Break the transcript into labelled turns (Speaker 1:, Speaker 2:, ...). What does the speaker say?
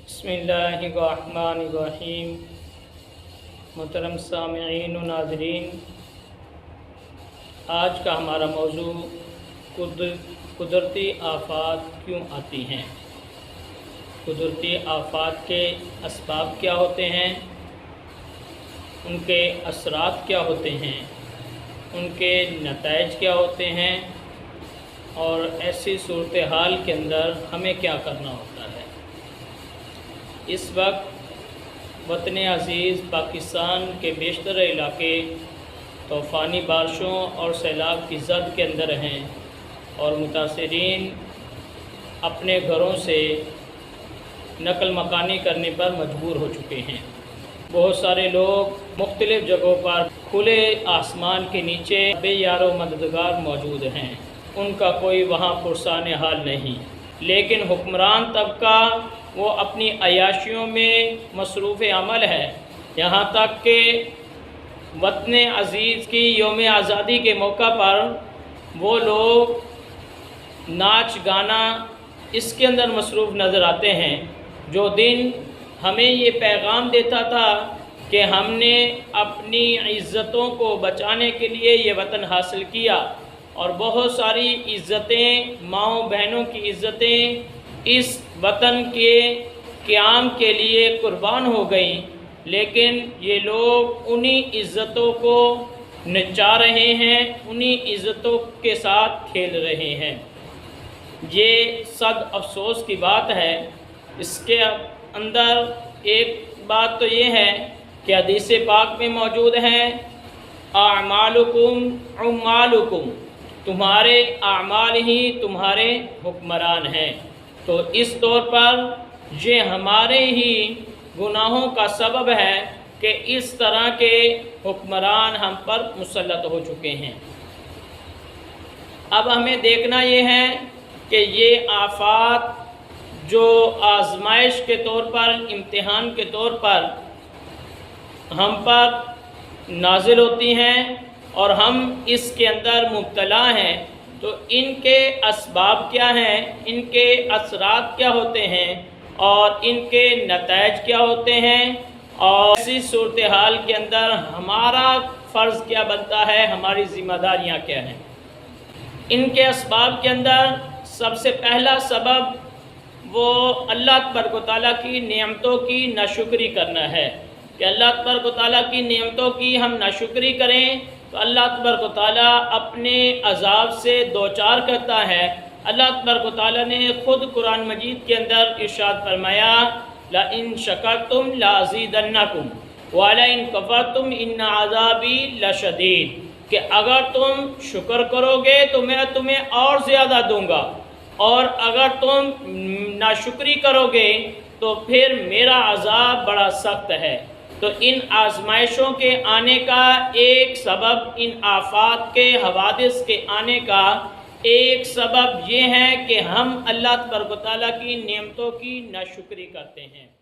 Speaker 1: बिस्मिल्लाहिर्रहमानिर्रहीम। मोहतरम सामईन व नाज़रीन, आज का हमारा मौजू कुदरती आफ़ात क्यों आती हैं। कुदरती आफ़ात के असबाब क्या होते हैं, उनके असरात क्या होते हैं, उनके नताइज क्या होते हैं और ऐसी सूरत हाल के अंदर हमें क्या करना होता है। इस वक्त वतन अज़ीज़ पाकिस्तान के बेशतर इलाके तूफ़ानी बारिशों और सैलाब की ज़द के अंदर हैं और मुतासिरीन अपने घरों से नकल मकानी करने पर मजबूर हो चुके हैं। बहुत सारे लोग मुख्तलिफ़ जगहों पर खुले आसमान के नीचे बेयारो मददगार मौजूद हैं, उनका कोई वहाँ पुरसान हाल नहीं, लेकिन हुक्मरान तबका वो अपनी अयाशियों में मसरूफ़ अमल है। यहाँ तक कि वतन अज़ीज़ की यौम आज़ादी के मौका पर वो लोग नाच गाना इसके अंदर मसरूफ़ नज़र आते हैं। जो दिन हमें ये पैगाम देता था कि हमने अपनी इज़्ज़तों को बचाने के लिए ये वतन हासिल किया और बहुत सारी इज़्ज़तें, माँओं बहनों की इज़्ज़तें इस वतन के क़याम के लिए कुर्बान हो गई, लेकिन ये लोग उन्हीं इज़्ज़तों को नचा रहे हैं, उन्हीं इज़्ज़तों के साथ खेल रहे हैं। ये सद अफसोस की बात है। इसके अंदर एक बात तो ये है कि हदीस पाक में मौजूद है, आमालुकुम उम्मालुकुम, तुम्हारे आमाल ही तुम्हारे हुक्मरान हैं। तो इस तौर पर ये हमारे ही गुनाहों का सबब है कि इस तरह के हुक्मरान हम पर मुसल्लत हो चुके हैं। अब हमें देखना ये है कि ये आफ़ात जो आजमाइश के तौर पर, इम्तिहान के तौर पर हम पर नाजिल होती हैं और हम इसके अंदर मुब्तला हैं, तो इनके असबाब क्या हैं, इनके असरात क्या होते हैं और इनके नताइज क्या होते हैं और ऐसी सूरत हाल के अंदर हमारा फ़र्ज़ क्या बनता है, हमारी ज़िम्मेदारियाँ क्या हैं। इनके असबाब के अंदर सबसे पहला सबब वो अल्लाह तबारक व तआला की नेमतों की नाशुक्री करना है कि अल्लाह तबारक व तआला की नेमतों की हम नाशुक्री करें तो अल्लाह तबारक व तआला अपने अज़ाब से दो चार करता है। अल्लाह तबारक व तआला ने ख़ुद कुरान मजीद के अंदर इरशाद फरमाया, ला इन शकरतुम लाज़ीदन्नकुम व ला इन कफ़रतुम इन्न अज़ाबी लशदीद, कि अगर तुम शुक्र करोगे तो मैं तुम्हें और ज़्यादा दूंगा और अगर तुम नाशुक्री करोगे तो फिर मेरा अज़ाब बड़ा सख्त है। तो इन आजमाइशों के आने का एक सबब, इन आफ़ात के हवादिस के आने का एक सबब ये है कि हम अल्लाह तबारक व तआला की नेमतों की नाशुक्री करते हैं।